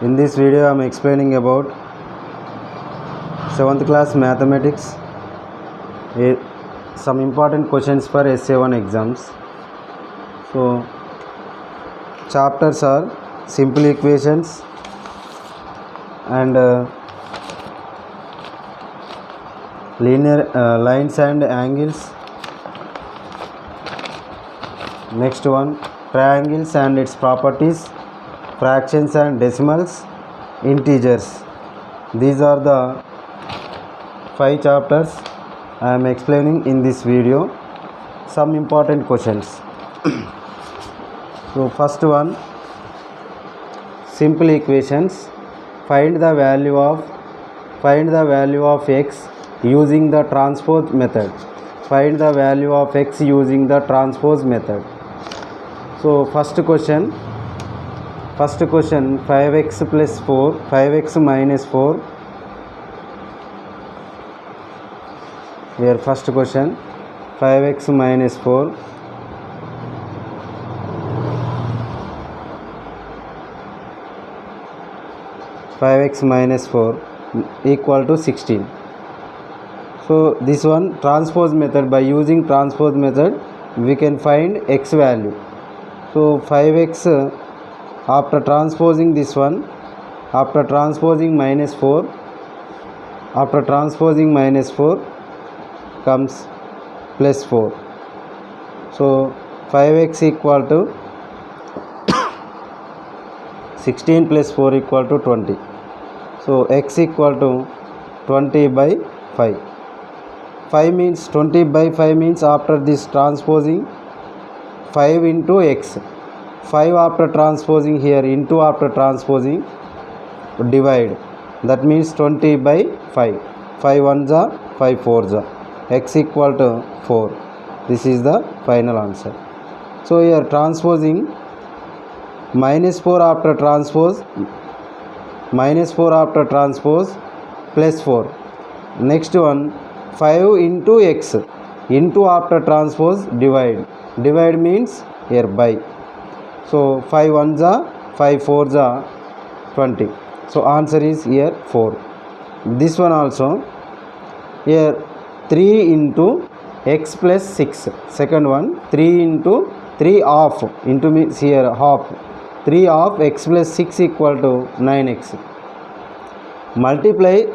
In this video I am explaining about 7th class mathematics, some important questions for SA1 exams. So chapters are simple equations and linear lines and angles. Next one, triangles and its properties, fractions and decimals, integers. These are the 5 chapters I am explaining in this video. Some important questions. So first one, simple equations. Find the value of x using the transpose method. Find the value of x using the transpose method. So first question 5x plus 4, 5x minus 4. Here first question 5x minus 4. Equal to 16. So this one transpose method, by using transpose method we can find x value. So 5x after transposing this one, after transposing minus 4, comes plus 4. So 5x equal to 16 plus 4 equal to 20. So x equal to 20 by 5. 20 by 5 means after this transposing 5 into x. 5 after transposing here into after transposing divide. That means 20 by 5. 5 ones are 5 fours are. X equal to 4. This is the final answer. So here transposing minus 4 after transpose plus 4. Next one 5 into x into after transpose divide. Divide means here by. So 5 ones are 5 fours are 20. So answer is here 4. This one also here 3 into x plus 6. Second one 3 into 3 half into means here half. 3 of x plus 6 equal to 9x. Multiply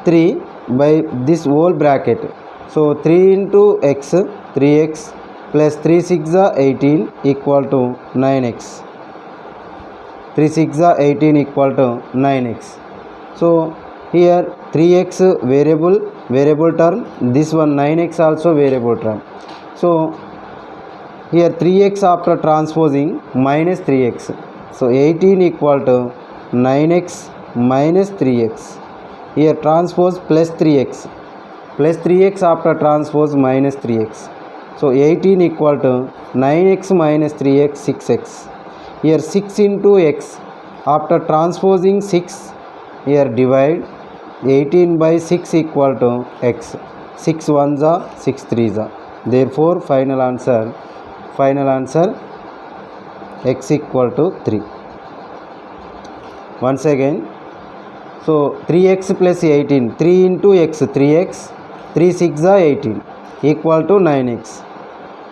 3 by this whole bracket. So 3 into x 3x plus 3 6 are 18 equal to 9x. 3 6 are 18 equal to 9x. So here 3x variable term, this one 9x also variable term. So here 3x after transposing minus 3x. So 18 equal to 9x minus 3x. Here transpose plus 3x. Plus 3x after transpose minus 3x. So 18 equal to 9x minus 3x 6x. Here 6 into x. After transposing 6, here divide. 18 by 6 equal to x. 6 ones are 6 threes are. Therefore final answer x equal to 3. Once again, so 3x plus 18, 3 into x 3x, 3 6 are 18 equal to 9x.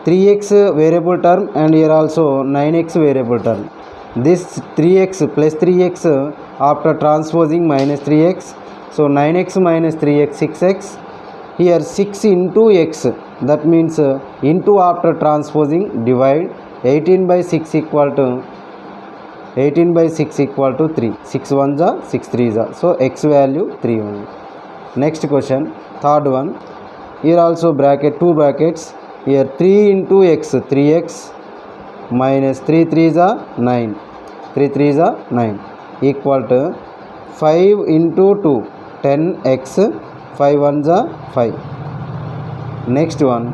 3x variable term and here also 9x variable term. This 3x plus 3x after transposing minus 3x. So 9x minus 3x 6x. Here 6 into x, that means into after transposing divide. 18 by 6 equal to 3. 6 ones are 6 threes are. So x value 3 only. Next question, third one. Here also bracket, 2 brackets. Here 3 into x 3x minus 3 threes are 9. 3 threes are 9 equal to 5 into 2 10x. 5 ones are 5. Next one,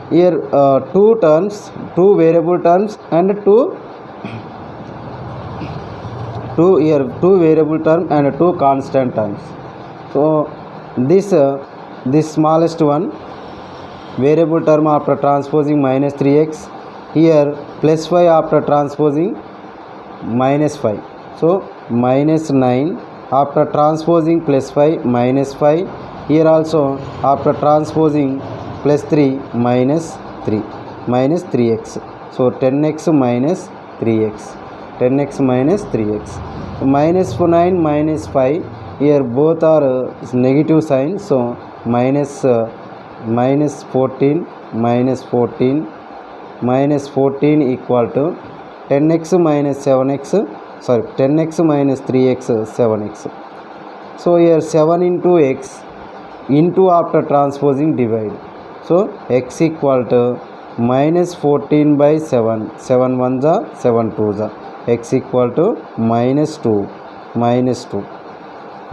here 2 variable terms and 2 variable term and 2 constant terms. So this smallest one variable term after transposing minus 3x. Here plus 5 after transposing minus 5. So minus 9, after transposing plus 5 minus 5, here also after transposing plus 3 minus 3 minus 3x. So 10x minus 3x, 10x minus 3x. Minus 9 minus 5, here both are negative signs, so minus 14 minus 14 minus 14 equal to 10x minus 7x, sorry 10x minus 3x 7x. So here 7 into x into after transposing divide, so x equal to minus 14 by 7, 7 1 ja 7 2 ja, x equal to minus 2, minus 2,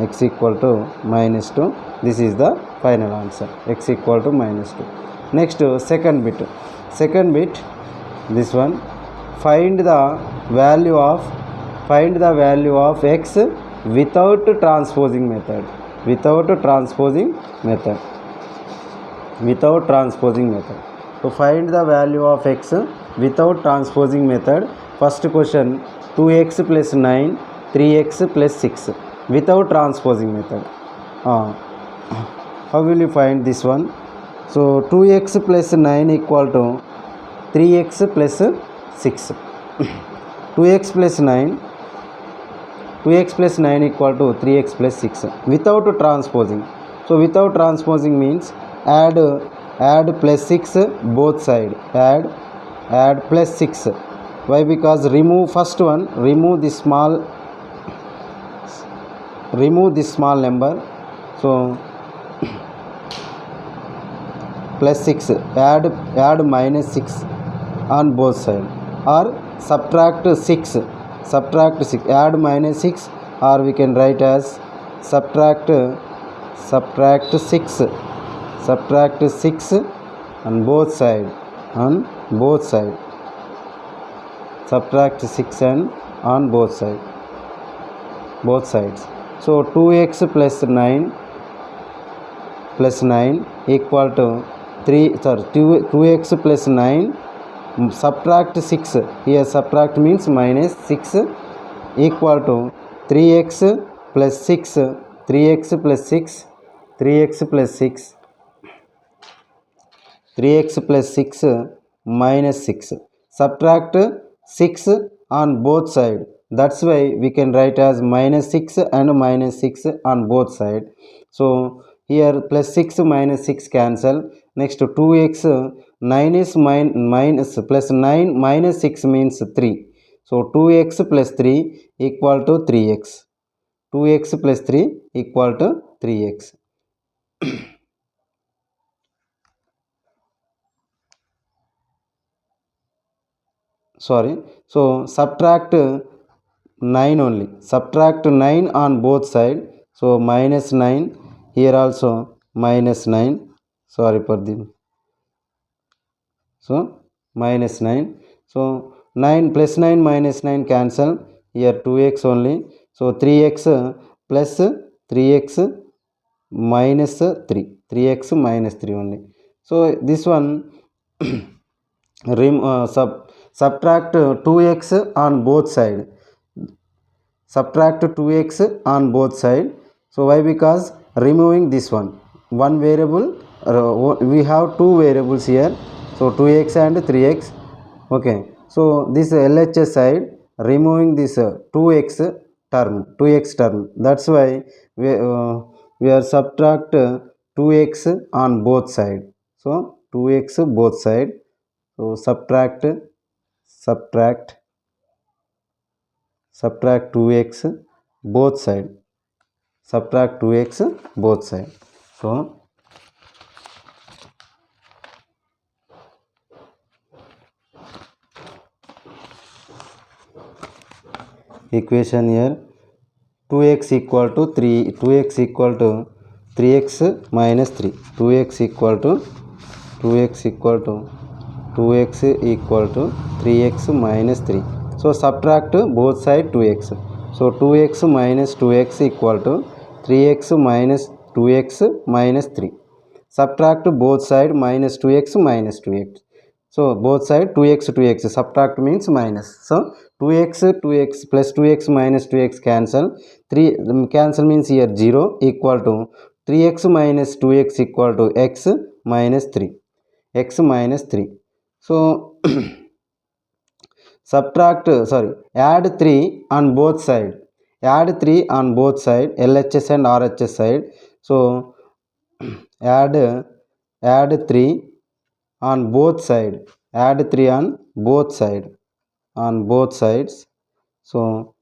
x equal to minus 2. This is the final answer, x equal to minus 2. Next second bit, this one, find the value of x without transposing method, without transposing method. To find the value of x without transposing method, first question, 2x plus 9 3x plus 6 without transposing method. How will you find this one? So 2x plus 9 equal to 3x plus 6. 2x plus 9 equal to 3x plus 6 without transposing. So without transposing means add plus 6 both side, add plus 6. Why? Because remove first one, remove this small number, so plus 6, add minus 6 on both side, or subtract 6, add minus 6, or we can write as subtract 6 on both side, subtract 6 and on both sides. So 2x plus 9 equal to 2x plus 9, subtract 6, here subtract means minus 6, equal to 3x plus 6, 3x plus 6 minus 6, subtract 6 on both side, that's why we can write as minus 6 and minus 6 on both side. So here plus 6 minus 6 cancel. Next 2x, 9 is minus plus 9 minus 6 means 3. So 2x plus 3 equal to 3x. 2x plus 3 equal to 3x. Sorry. So subtract 9 only. Subtract 9 on both side. So minus 9. Here also minus 9. Sorry for the. So minus 9. So 9 plus 9 minus 9 cancel. Here 2x only. So 3x plus 3x minus 3. 3x minus 3 only. So this one subtract 2x on both side. Subtract 2x on both side. So why? Because removing this one variable, we have two variables here, so 2x and 3x. Okay, so this LHS side, removing this 2x term, that's why we are subtract 2x on both side. So 2x both side, so subtract 2x both side, subtract 2x both side. So equation here, 2x equal to 3x minus 3, 2x equal to 3x minus 3. So subtract both side 2x. So 2x minus 2x equal to 3x minus 2x minus 3. Subtract both side minus 2x minus 2x. So both side 2x subtract means minus. So 2x 2x plus 2x minus 2x cancel. 3 cancel means here 0 equal to 3x minus 2x equal to x minus 3. X minus 3. So add 3 on both side. Add 3 on both side, LHS and RHS side. So add 3 on both side. Add 3 on both side. On both sides. So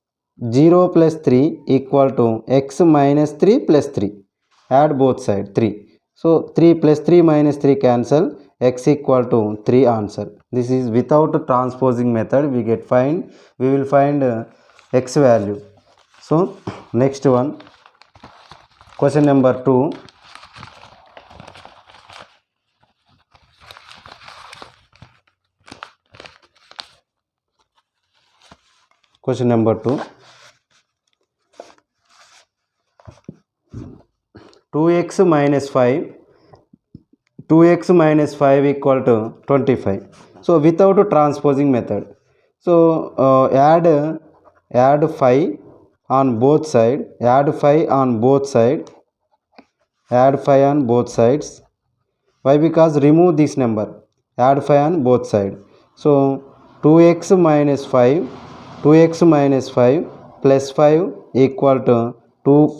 0 plus 3 equal to x minus 3 plus 3. Add both side 3. So 3 plus 3 minus 3 cancel. X equal to 3 answer. This is without transposing method. We will find x value. So next one, question number 2. Question number 2. 2x minus 5. 2x minus 5 equal to 25. So without transposing method. So add 5 on both side. Add 5 on both side. Add 5 on both sides. Why? Because remove this number. Add 5 on both side. So 2x minus 5 plus 5 equal to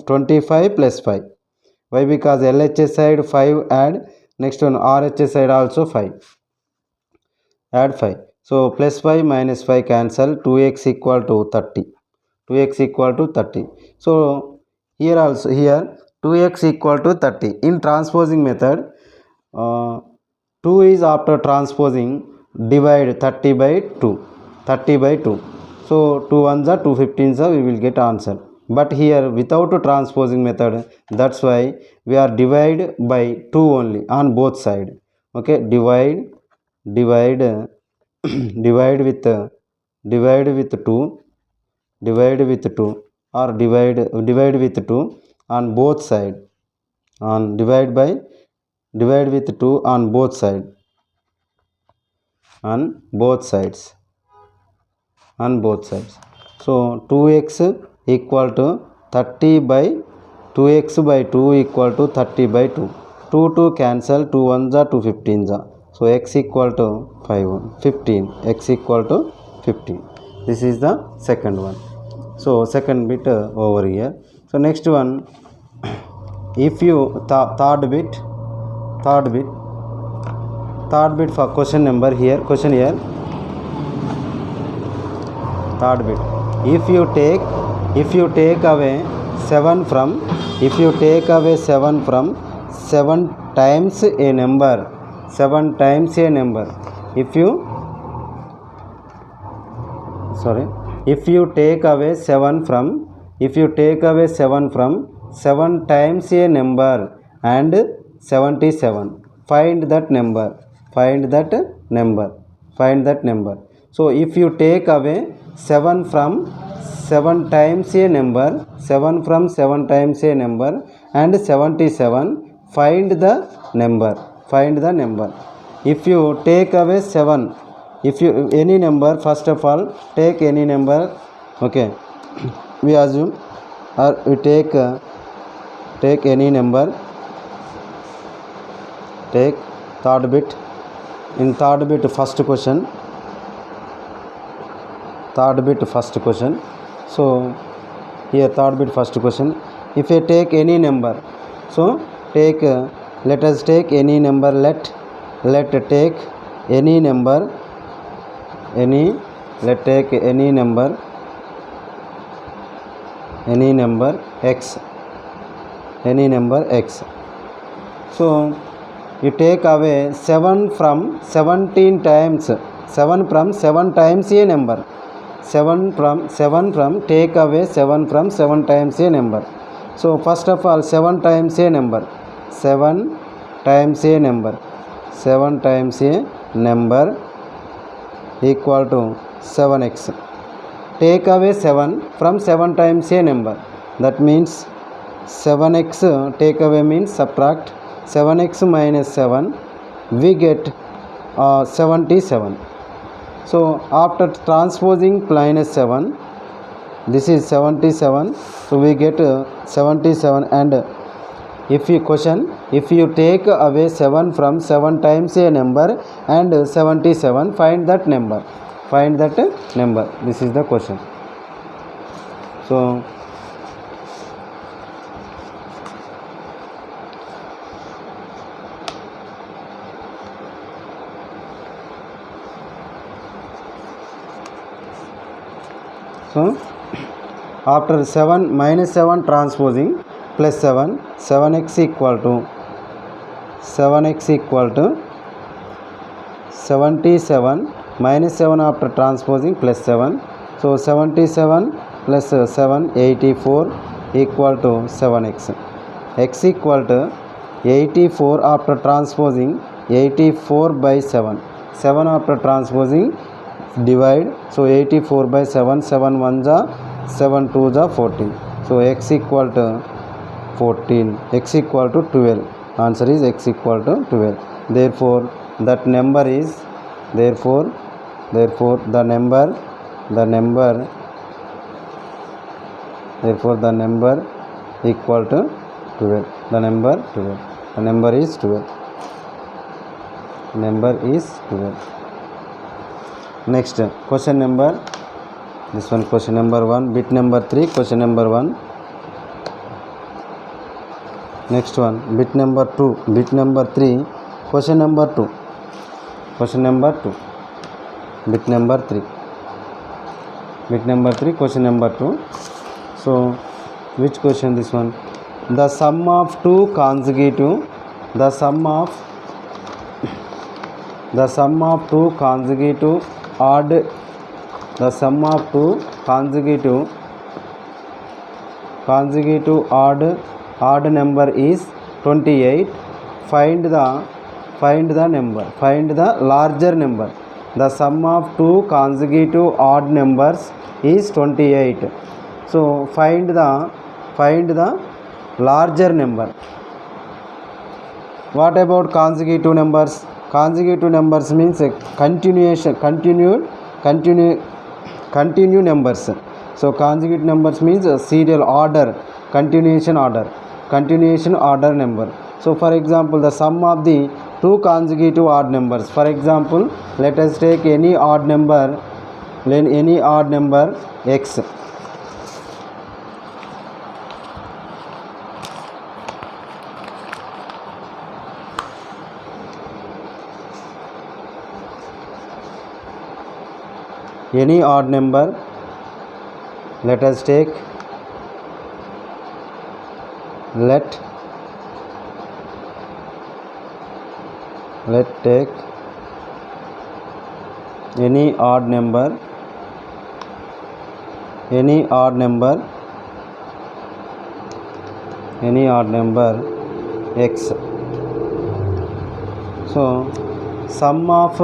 25 plus 5. Why? Because LHS side 5 add, next one RHS side also 5. Add 5. So plus 5 minus 5 cancel, 2x equal to 30. 2x equal to 30. So here 2x equal to 30. In transposing method, 2 is after transposing, divide 30 by 2. 30 by 2. So 2 1s are 2 15s are, we will get answer. But here without transposing method, that's why we are divide by 2 only on both side. Okay, divide with 2, divide with 2 or divide with 2 on both side. On divide with 2 on both side. On both sides. On both sides. So 2x equal to 30 by 2x by 2 equal to 30 by 2. 2 cancel, 2 1s are 2 15s are. So x equal to 15. X equal to 15. This is the second one. So second bit over here. So next one, if you third bit for question number here, question here. Third bit. If you take away 7 from 7 times a number, if you take away 7 from 7 times a number and 77, find that number. So if you take away 7 from 7 times a number, 7 from 7 times a number and 77, find the number. If you take away 7, if you any number, first of all take any number. Okay, we assume or we take any number. Take third bit. In third bit first question. So here third bit first question. If you take any number, so take let us take any number. Let take any number. Let take any number x. So you take away 7 from 17 times. 7 from 7 times a number. 7 from take away 7 from 7 times a number. So first of all 7 times a number. 7 times a number equal to 7x. Take away 7 from 7 times a number. That means 7x take away means subtract 7x minus 7. We get 77. So after transposing minus 7, this is 77, so we get 77. And if you take away 7 from 7 times a number and 77, find that number. This is the question. So after 7 minus 7 transposing plus 7, 7x equal to 77 minus 7 after transposing plus 7. So 77 plus 7, 84 equal to 7x. X equal to 84 after transposing 84 by 7. 7 after transposing divide. So 84 by 7, 7 1 ja, 7 2 ja 14. So x equal to 14, x equal to 12. Answer is x equal to 12. Therefore the number equal to 12. The number is 12. Next question number, this one question number 1, bit number 3, question number 1. Next one, bit number 2, bit number 3, question number 2, bit number 3, question number 2. So which question this one? The sum of two consecutive odd number is 28. Find the larger number. The sum of two consecutive odd numbers is 28. So find the larger number. What about consecutive numbers? Consecutive numbers means continue numbers. So consecutive numbers means serial order, continuation order number. So for example, the sum of the two consecutive odd numbers. For example, let us take any odd number x. Any odd number, let us take any odd number x. So sum of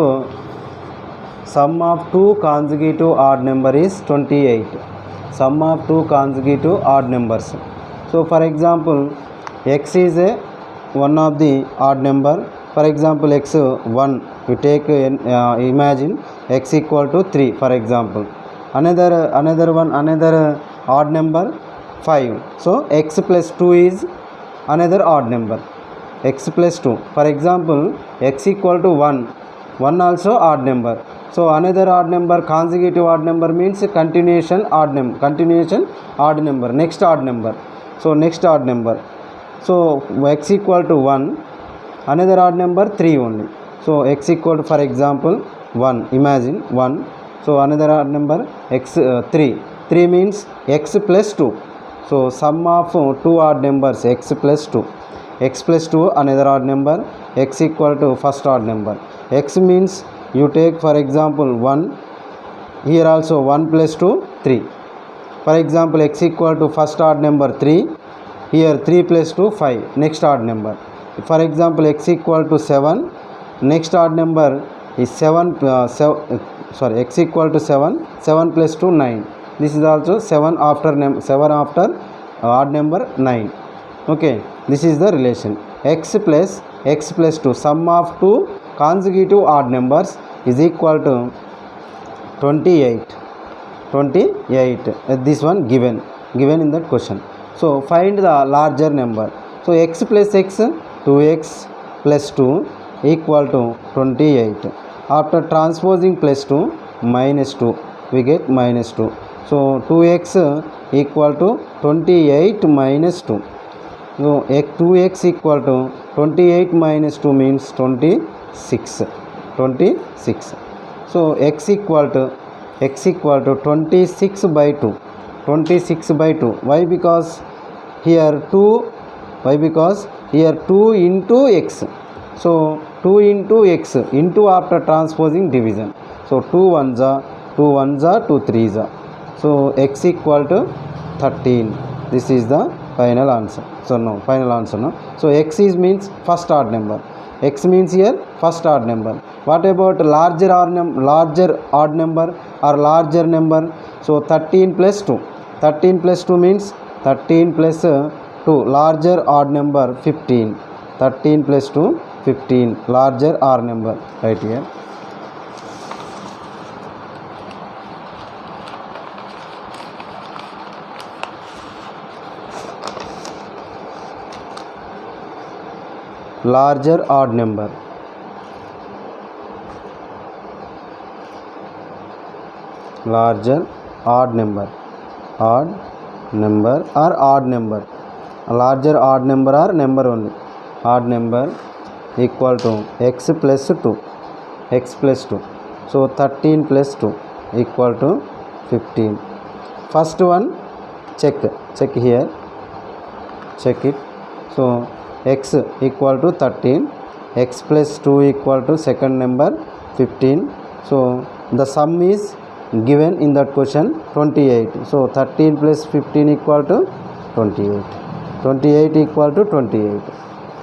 two consecutive odd number is 28. Sum of two consecutive odd numbers. So for example, x is one of the odd number. For example, x1, you take imagine x equal to 3. For example, another odd number 5. So x plus 2 is another odd number, x plus 2. For example, x equal to 1 also odd number. So another odd number, consecutive odd number means continuation odd number. Next odd number. So next odd number. So x equal to 1, another odd number 3 only. So x equal to, for example, 1. Imagine 1. So another odd number x 3. 3 means x plus 2. So sum of two odd numbers x plus 2. X plus 2 another odd number. X equal to first odd number. X means you take, for example, 1. Here also 1 plus 2 3. For example, x equal to first odd number 3. Here 3 plus 2 5. Next odd number. For example, x equal to 7. Next odd number is 7. X equal to 7. 7 plus 2 9. This is also 7 after odd number 9. Okay, this is the relation. X plus 2. Sum of two consecutive odd numbers is equal to 28. This one given in that question. So find the larger number. So x plus x, 2x plus 2 equal to 28. After transposing plus 2 minus 2, we get minus 2. So 2x equal to 28 minus 2. So 2x equal to 28 minus 2 means 26. So x equal to 26 by 2. Why? Because here 2 into x. So 2 into x into after transposing division. So 2 1s are 2 3s are. So x equal to 13. This is the final answer. Final answer. So x is means first odd number. X means here first odd number. What about larger odd number or larger number? So 13 plus 2. 13 plus 2 means 13 plus 2. Larger odd number 15. 13 plus 2 15. Larger odd number right here. Larger odd number. Larger odd number. Odd number or odd number. Larger odd number or number only. Odd number equal to x plus 2. So 13 plus 2 equal to 15. First one check here. Check it. So x equal to 13, x plus 2 equal to second number 15. So the sum is given in that question 28. So 13 plus 15 equal to 28. 28 equal to 28.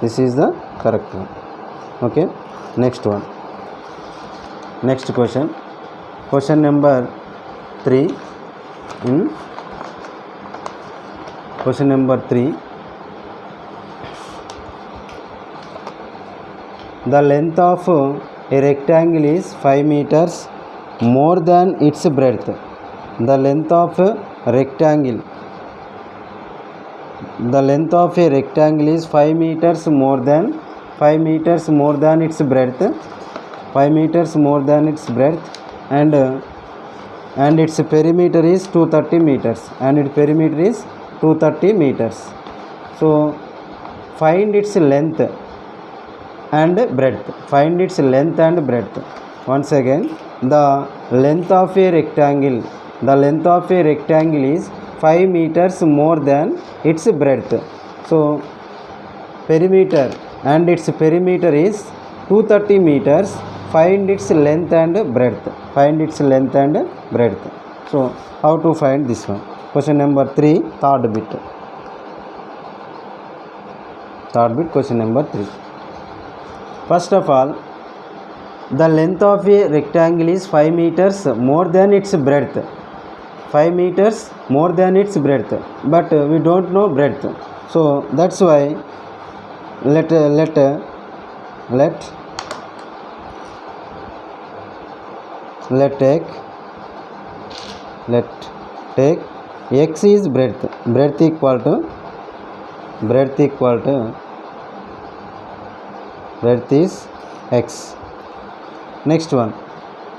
This is the correct one. Okay. Next one. Next question. Question number 3. Question number 3. The length of a rectangle is 5 meters more than its breadth. The length of a rectangle is 5 meters more than its breadth. 5 meters more than its breadth, and its perimeter is 230 meters. So find its length and breadth. Once again, the length of a rectangle is 5 meters more than its breadth. So perimeter is 230 meters. Find its length and breadth. So how to find this one? Question number 3, third bit. Question number 3. First of all, the length of a rectangle is 5 meters more than its breadth. 5 meters more than its breadth, but we don't know breadth. So that's why let take x is breadth equal to breadth is x. Next one,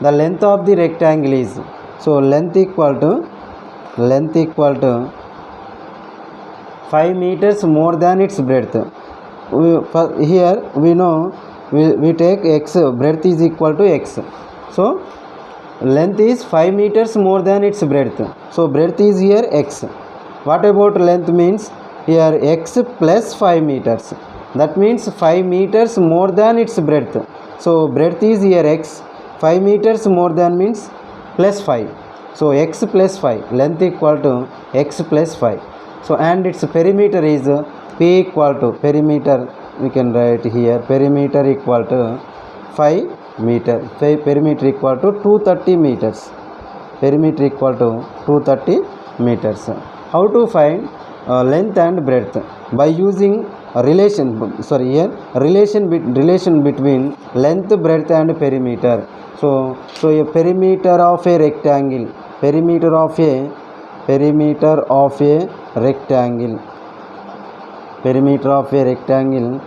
the length of the rectangle is, so length equal to 5 meters more than its breadth. Here we know we take x, breadth is equal to x. So length is 5 meters more than its breadth. So breadth is here x. What about length means? Here x plus 5 meters. That means 5 meters more than its breadth. So breadth is here x. 5 meters more than means plus 5. So x plus 5. Length equal to x plus 5. So and its perimeter is p equal to, perimeter we can write here, perimeter equal to 5 meter. Perimeter equal to 230 meters. Perimeter equal to 230 meters. How to find length and breadth? By using relation between length, breadth and perimeter. So a perimeter of a rectangle, perimeter of a rectangle, perimeter of a rectangle,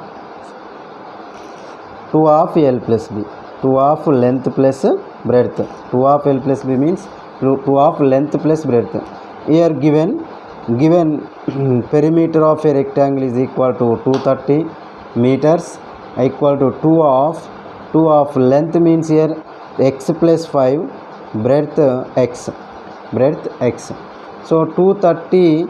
2 of L plus B, 2 of length plus breadth, 2 of L plus B means 2 of length plus breadth. Here given perimeter of a rectangle is equal to 230 meters, equal to 2 of length means here x plus 5, breadth x. So 230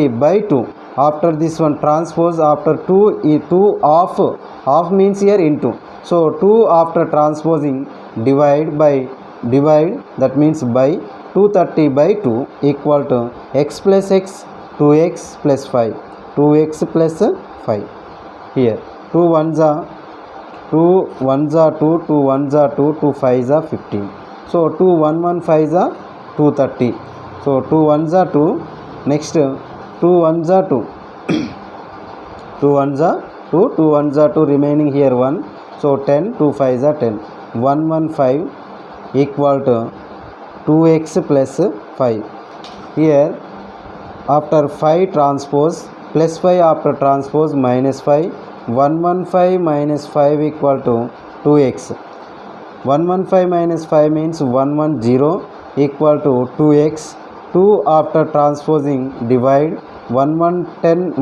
by 2. After this one transpose, after 2 of means here into. So 2 after transposing divide, that means by 230 by 2 equal to x plus x, 2x plus 5, 2x plus 5. Here 2 ones are 2, 2, 2 ones are 2, 2 5s are 15. So 2 1 5s are 230. So 2 ones are 2. Next 2 ones are 2. 2 ones are 2, 2 ones are 2, remaining here 1. So 10, 2 5s are 10. 1 5 equal to 2x plus 5. Here after 5 transpose plus 5 after transpose minus 5. 115 minus 5 equal to 2x. 115 minus 5 means 110 equal to 2x. 2 after transposing divide, 110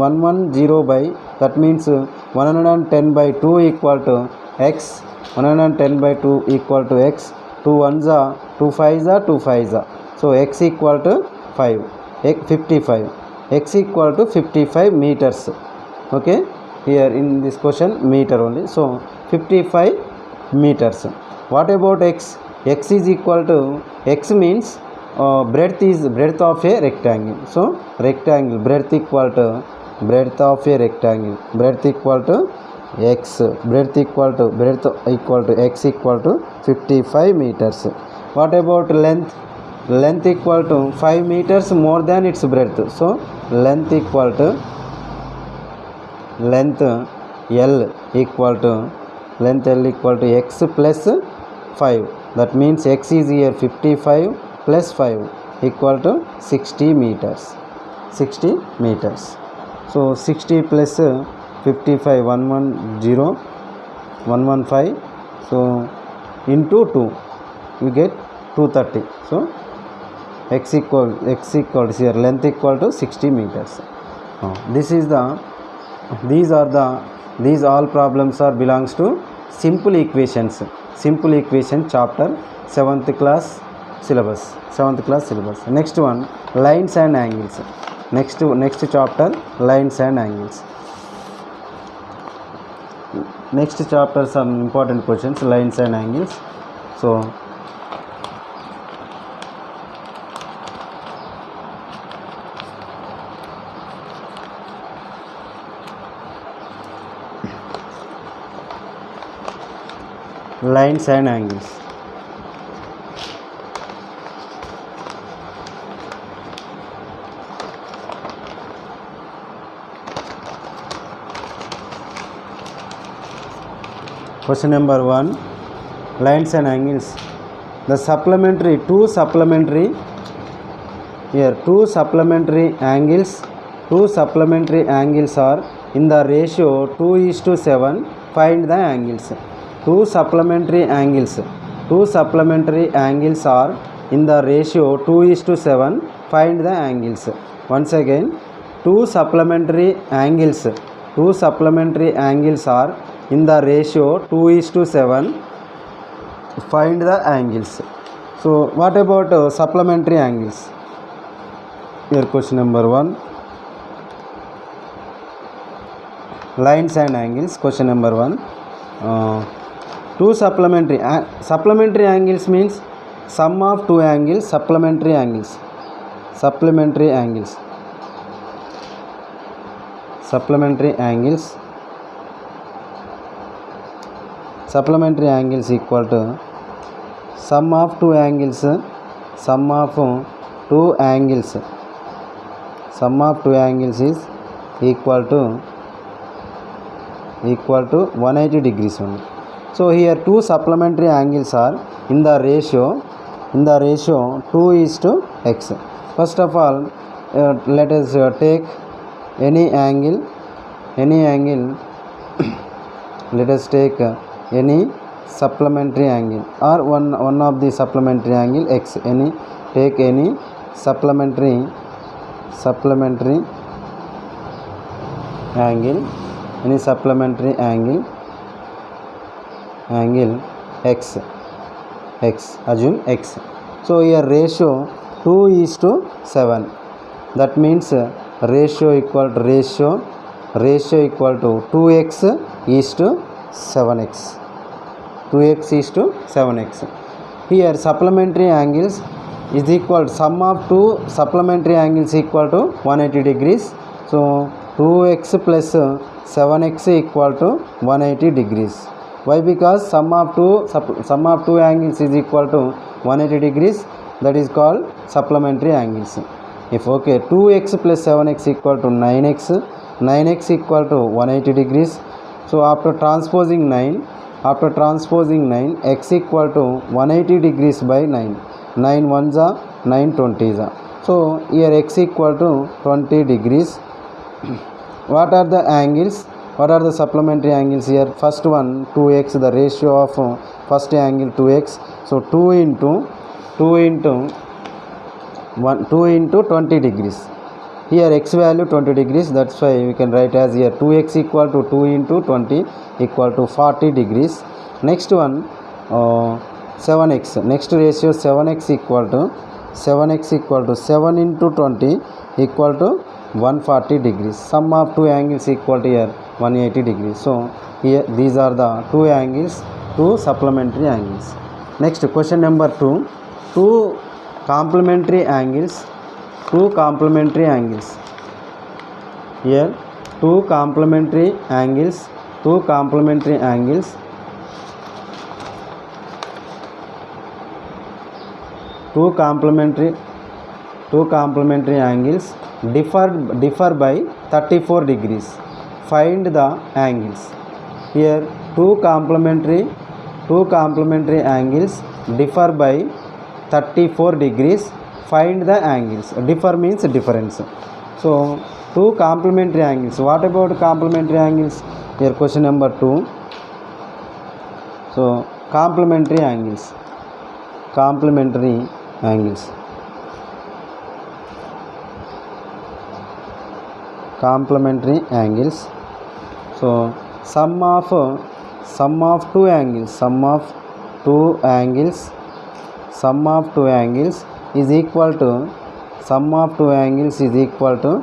by, that means 110 by 2 equal to x. 110 by 2 equal to x. 2 ones are 2 5s are 2 5s are. So x equal to 5, 55. X equal to 55 meters. Okay, here in this question meter only. So 55 meters. What about x? X is equal to, x means breadth is breadth of a rectangle. So rectangle breadth equal to breadth of a rectangle, breadth equal to x, breadth equal to x equal to 55 meters. What about length? Length equal to 5 meters more than its breadth. So length equal to length L equal to x plus 5. That means x is here 55 plus 5 equal to 60 meters. 60 meters. So 60 plus 55, 115. So into 2 you get 230. So x equals here length equal to 60 meters. These all problems are belongs to simple equations chapter 7th class syllabus. Next one, lines and angles. Next chapter, lines and angles. Next chapter, some important questions, lines and angles. So lines and angles. Question number 1, lines and angles. The two supplementary angles are in the ratio 2:7. Find the angles. Two supplementary angles are in the ratio 2:7. Find the angles. Once again, two supplementary angles are in the ratio 2:7. Find the angles. So what about supplementary angles? Here question number 1, lines and angles. Question number 1, two supplementary angles means sum of two angles. Supplementary angles equal to sum of two angles is equal to 180 degrees only. So here two supplementary angles are in the ratio 2:x. First of all, let us take any angle let us take any supplementary angle or one of the supplementary angle x. Take any supplementary angle, any supplementary angle x, assume x. So here ratio 2:7, that means ratio equal to 2x is to 7x. 2x is to 7x. Here supplementary angles is equal, sum of two supplementary angles equal to 180 degrees. So 2x plus 7x equal to 180 degrees. Why? Because sum of two angles is equal to 180 degrees. That is called supplementary angles. If 2x plus 7x equal to 9x equal to 180 degrees. So after transposing 9, x equal to 180 degrees by 9. 9 ones are 9 20s are. So here x equal to 20 degrees. What are the angles? What are the supplementary angles here? First one 2x, the ratio of first angle 2x. So 2 into 20 degrees. Here x value 20 degrees, that's why we can write as here 2x equal to 2 into 20 equal to 40 degrees. Next one 7x, next ratio 7x equal to 7 into 20 equal to 140 degrees. Sum of two angles equal to here 180 degrees. So here these are the two angles, two supplementary angles. Next question number 2, two complementary angles. Here two complementary angles differ by 34 degrees. Find the angles. Here two complementary angles differ by 34 degrees. Find the angles. Differ means difference. So two complementary angles. What about complementary angles? Here question number 2. So complementary angles. So sum of two angles is equal to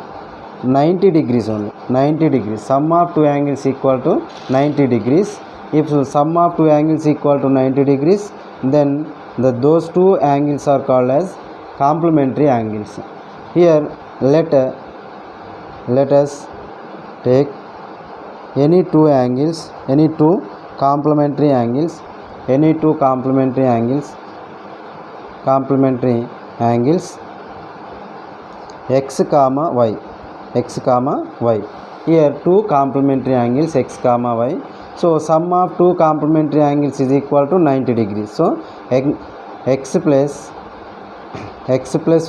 90 degrees only. 90 degrees. Sum of two angles equal to 90 degrees. If sum of two angles equal to 90 degrees, then those two angles are called as complementary angles. Here let us take any two complementary angles x comma y. Here two complementary angles x comma y. So sum of two complementary angles is equal to 90 degrees. So x plus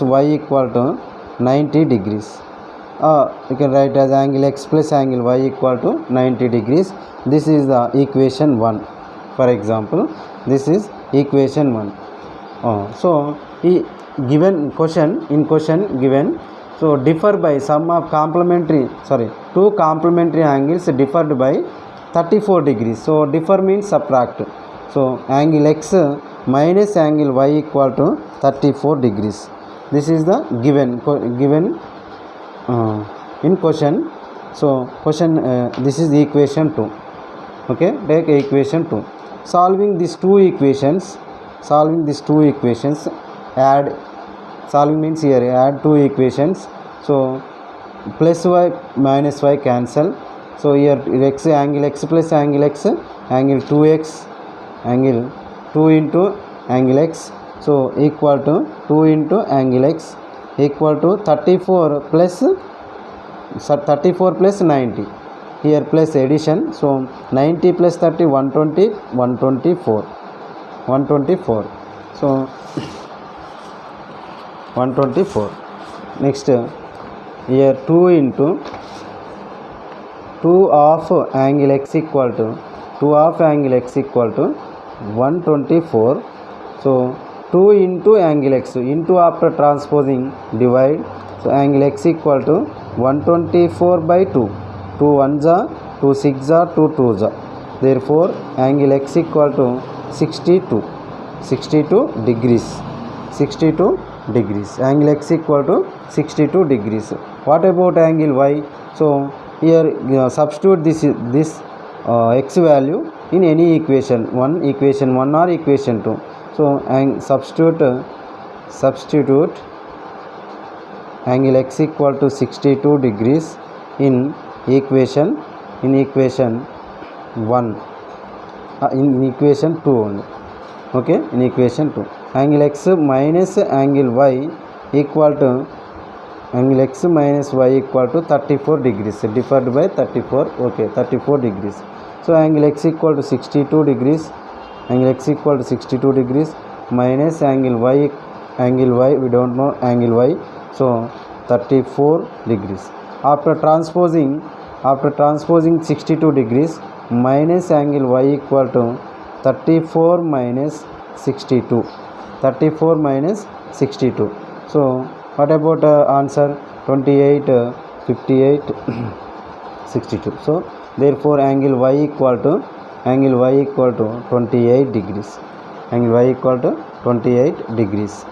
y equal to 90 degrees. You can write as angle x plus angle y equal to 90 degrees. This is the equation 1. For example, this is equation 1. So given question given, so differ by sum of two complementary angles differed by 34 degrees. So differ means subtract. So angle x minus angle y equal to 34 degrees. This is the given in question. So this is equation 2. Okay, take equation 2. Solving these two equations, solving means here add two equations. So plus y minus y cancel. So here x angle x plus angle x, angle 2x, angle 2 into angle x. So equal to 2 into angle x equal to 34 plus 90. here plus addition. So 90 plus 30, 120, 124, 124. So 124. Next here 2 into 2 of angle x equal to 2 of angle x equal to 124. So 2 into angle x into after transposing divide. So angle x equal to 124 by 2. 2 1s are 2 6s are 2 2s are. Therefore angle x equal to 62 degrees. 62 degrees. Angle x equal to 62 degrees. What about angle y? So here substitute this x value in any equation 1 or equation 2. So and substitute angle x equal to 62 degrees in equation 1 in equation 2 only. Okay, in equation 2 angle x minus angle y equal to angle x minus y equal to 34 degrees differed by 34. Okay, 34 degrees. So angle x equal to 62 degrees, angle x equal to 62 degrees minus angle y we don't know angle y, so 34 degrees. After transposing 62 degrees minus angle y equal to 34 minus 62. So what about answer? 28, 58, 62. So therefore angle y equal to 28 degrees. Angle y equal to 28 degrees.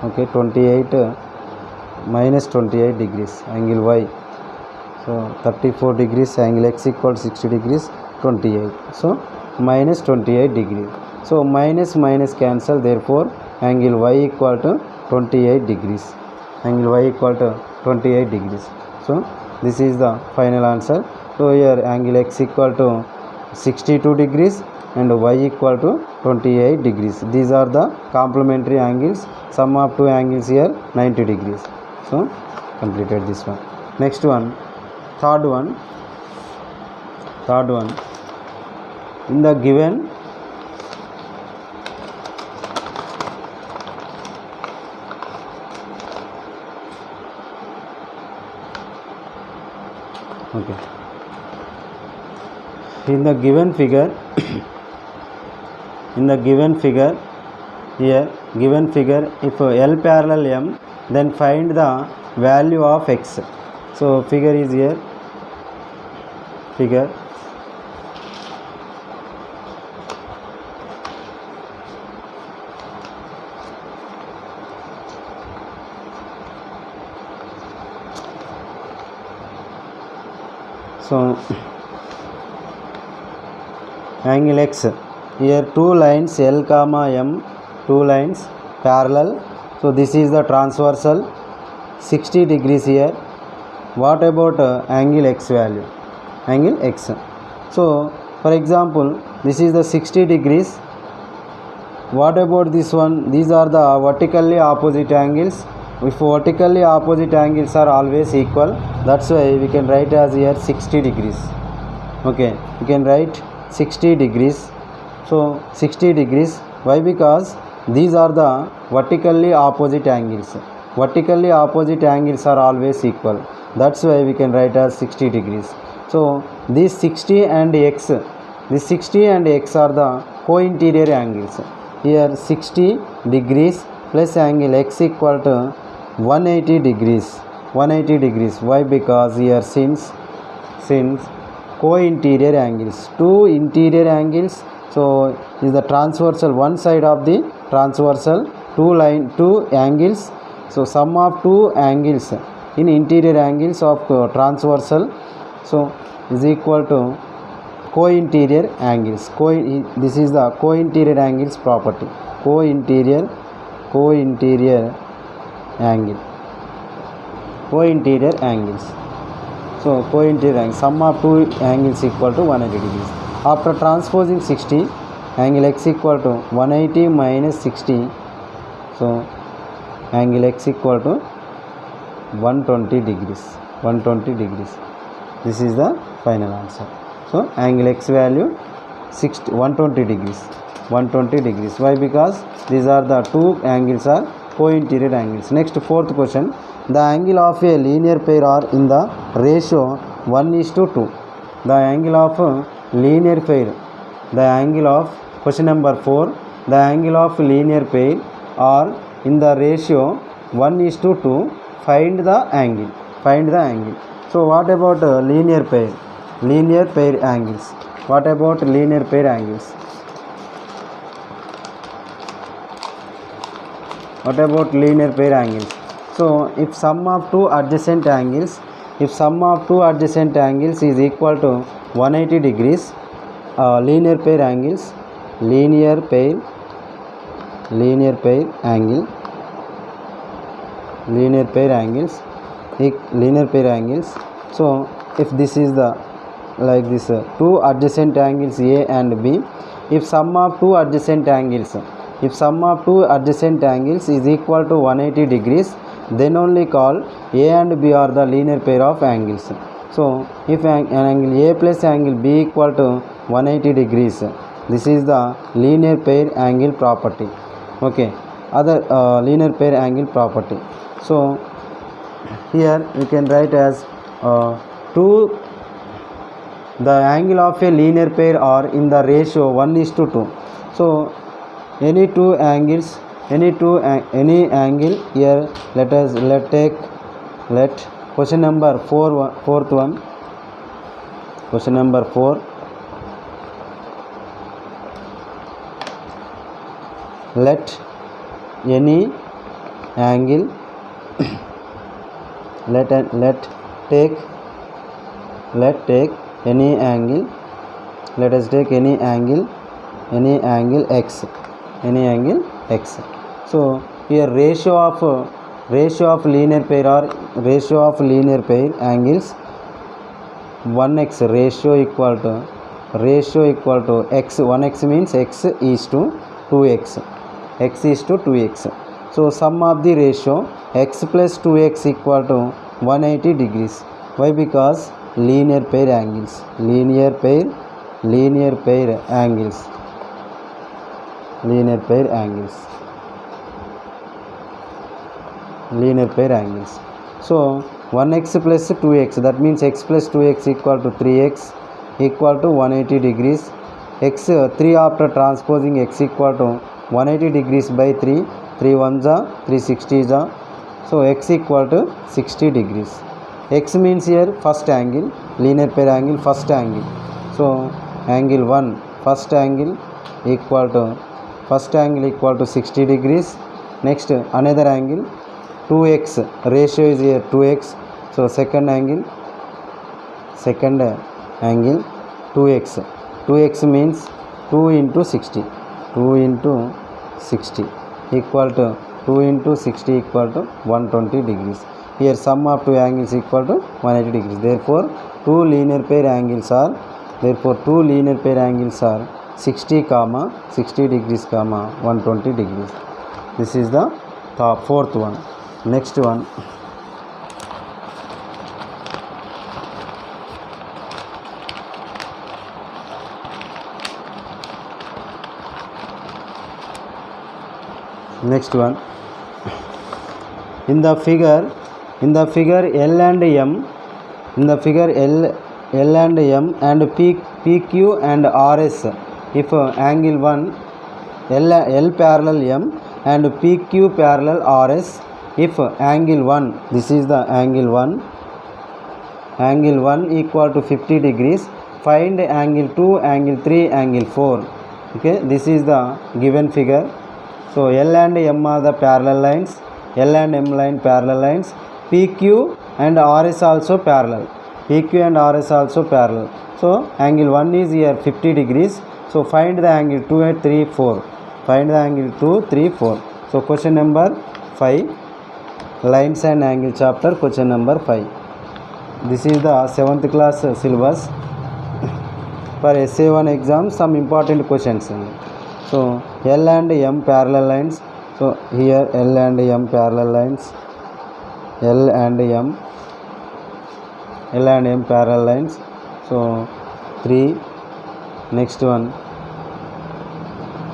Okay, 28 minus 28 degrees angle y. So 34 degrees, angle x equal to 60 degrees, 28. So minus 28 degrees. So minus cancel. Therefore angle y equal to 28 degrees. Angle y equal to 28 degrees. So this is the final answer. So here angle x equal to 62 degrees and y equal to 28 degrees. These are the complementary angles. Sum of two angles here 90 degrees. So completed this one. Next one, third one. In the given in the given figure if L parallel M, then find the value of x. So figure is here. So angle x, here two lines L comma M, two lines parallel. So this is the transversal 60 degrees here. What about angle x value? Angle x. So for example, this is the 60 degrees. What about this one? These are the vertically opposite angles. If vertically opposite angles are always equal, that's why we can write as here 60 degrees. Okay, we can write 60 degrees. So 60 degrees. Why? Because these are the vertically opposite angles. Vertically opposite angles are always equal. That's why we can write as 60 degrees. So this 60 and x are the co-interior angles. Here 60 degrees plus angle x equal to 180 degrees. Why? Because here since co-interior angles, two interior angles, so is the transversal, one side of the transversal, two angles. So sum of two angles in interior angles of transversal, so is equal to co-interior angles. This is the co-interior angles property. Co-interior angles. So co-interior angles, sum of two angles equal to 180 degrees. After transposing 60, angle x equal to 180 minus 60. So angle x equal to 120 degrees. This is the final answer. So angle x value 120 degrees. 120 degrees. Why? Because these are the two angles are co-interior angles. Next, fourth question. The angle of a linear pair are in the ratio 1:2. The angle of linear pair. The angle of question number 4. The angle of linear pair are in the ratio 1:2. Find the angle. Find the angle. So what about linear pair? Linear pair angles. What about linear pair angles? What about linear pair angles? So if sum of two adjacent angles, is equal to 180 degrees, linear pair angles, linear pair angles. So if this is the like this two adjacent angles A and B, if sum of two adjacent angles is equal to 180 degrees, then only call A and B are the linear pair of angles. So if an angle A plus angle B equal to 180 degrees, this is the linear pair angle property. Okay, other linear pair angle property. So here you can write as the angle of a linear pair are in the ratio 1:2. So any angle here, let question number 4th one. Question number 4. Let any angle let take any angle. Let us take any angle x. So here ratio of linear pair angles 1x, ratio equal to x. 1x means x is to 2x. So sum of the ratio x plus 2x equal to 180 degrees. Why? Because linear pair angles. So 1x plus 2x, that means x plus 2x equal to 3x equal to 180 degrees. X 3 after transposing x equal to 180 degrees by 3. 3 1s are 360s are. So x equal to 60 degrees. X means here first angle, linear pair angle, first angle. So angle 1, first angle equal to 60 degrees. Next another angle 2x, ratio is here 2x. So second angle 2x means 2 into 60 equal to 2 into 60 equal to 120 degrees. Here sum of two angles equal to 180 degrees. Therefore two linear pair angles are 60 degrees 120 degrees. This is the fourth one. Next one. In the figure L and M, and PQ and RS, if angle 1 L parallel M and PQ parallel RS, if angle 1, this is the angle 1 equal to 50 degrees, find angle 2, angle 3, angle 4. Okay, this is the given figure. So L and M are the parallel lines, L and M line parallel lines, PQ and RS also parallel. So angle 1 is here 50 degrees. So find the angle 2 and 3, 4. So question number 5, lines and angle chapter, question number 5. This is the 7th class syllabus. For SA1 exam, some important questions. So L and M parallel lines. So here L and M parallel lines, L and M parallel lines. So 3. Next one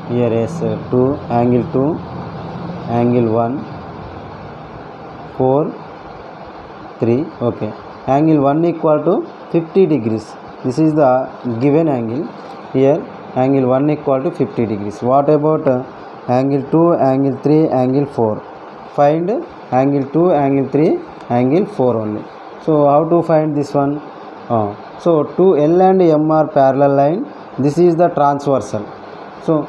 here is 2, angle 2, angle 1, 4, 3. Okay, angle 1 equal to 50 degrees. This is the given angle. Here angle 1 equal to 50 degrees. What about angle 2, angle 3, angle 4? Find angle 2, angle 3, angle 4 only. So how to find this one? So 2 L and M are parallel line. This is the transversal. So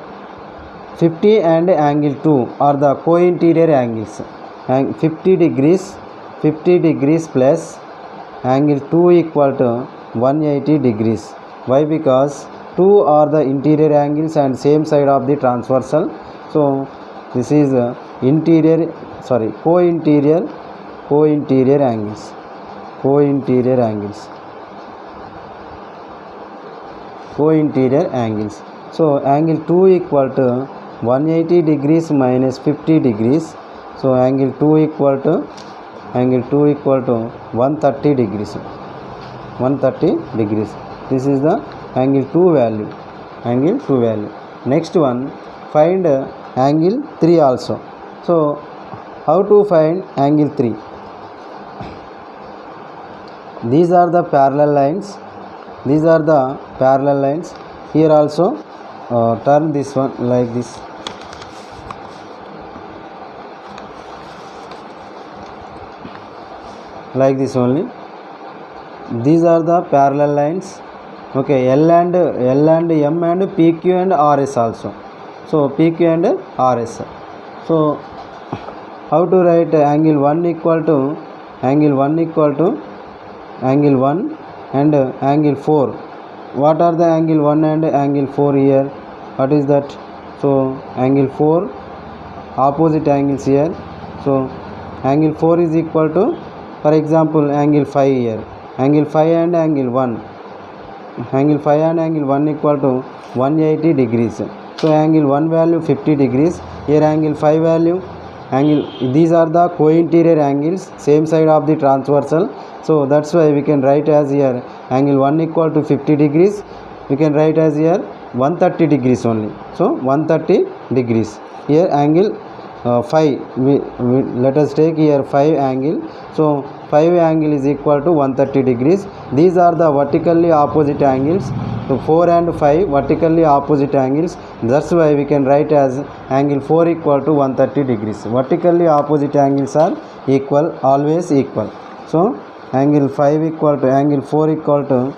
50 and angle 2 are the co-interior angles. 50 degrees plus angle 2 equal to 180 degrees. Why? Because 2 are the interior angles and same side of the transversal. So this is co-interior angles. So angle 2 equal to 180 degrees minus 50 degrees. So angle 2 equal to 130 degrees. This is the angle 2 value. Next one, find angle 3 also. So how to find angle 3? These are the parallel lines. Here also turn this one like this. Like this only. These are the parallel lines. Okay, L and M and PQ and RS also. So PQ and RS. So how to write angle 1 equal to angle 1 and angle 4? What are the angle 1 and angle 4 here? What is that? So angle 4 opposite angles here. So angle 4 is equal to, for example, angle 5 here. Angle 5 and angle 1. Angle 5 and angle 1 equal to 180 degrees. So angle 1 value 50 degrees. Here angle 5 value. These are the co-interior angles, same side of the transversal. So that's why we can write as here angle 1 equal to 50 degrees. We can write as here 130 degrees only. So 130 degrees. Here angle 5. Let us take here 5 angle. So 5 angle is equal to 130 degrees. These are the vertically opposite angles. So 4 and 5 vertically opposite angles. That's why we can write as angle 4 equal to 130 degrees. Vertically opposite angles are equal, always equal. So angle 5 equal to angle 4 equal to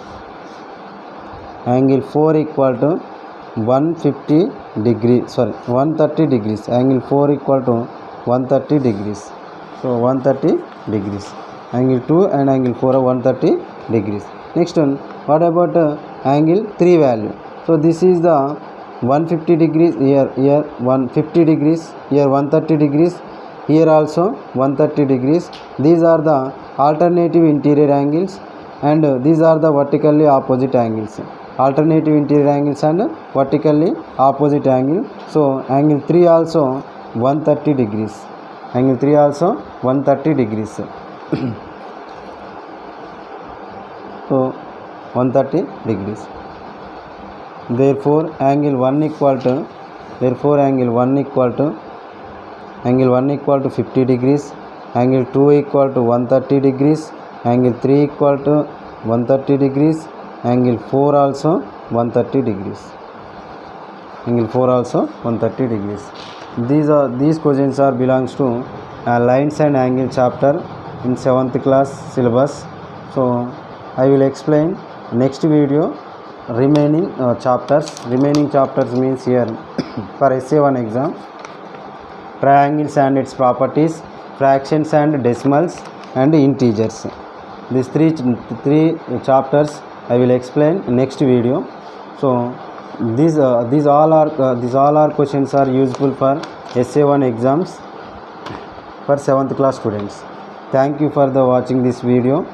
130 degrees. Angle 4 equal to 130 degrees. So 130 degrees. Angle 2 and angle 4 are 130 degrees. Next one, what about angle 3 value? So this is the 150 degrees, here 150 degrees, here 130 degrees, here also 130 degrees. These are the alternative interior angles and these are the vertically opposite angles. Alternative interior angles and vertically opposite angle. So angle 3 also 130 degrees. Angle 3 also 130 degrees. So 130 degrees. Therefore angle 1 equal to 50 degrees, angle 2 equal to 130 degrees, angle 3 equal to 130 degrees, angle 4 also 130 degrees. These questions are belongs to lines and angle chapter in 7th class syllabus. So I will explain next video remaining chapters. Remaining chapters means here for essay 1 exam, triangles and its properties, fractions and decimals and integers. These three chapters I will explain next video. So these all are questions are useful for essay 1 exams for 7th class students. Thank you for the watching this video.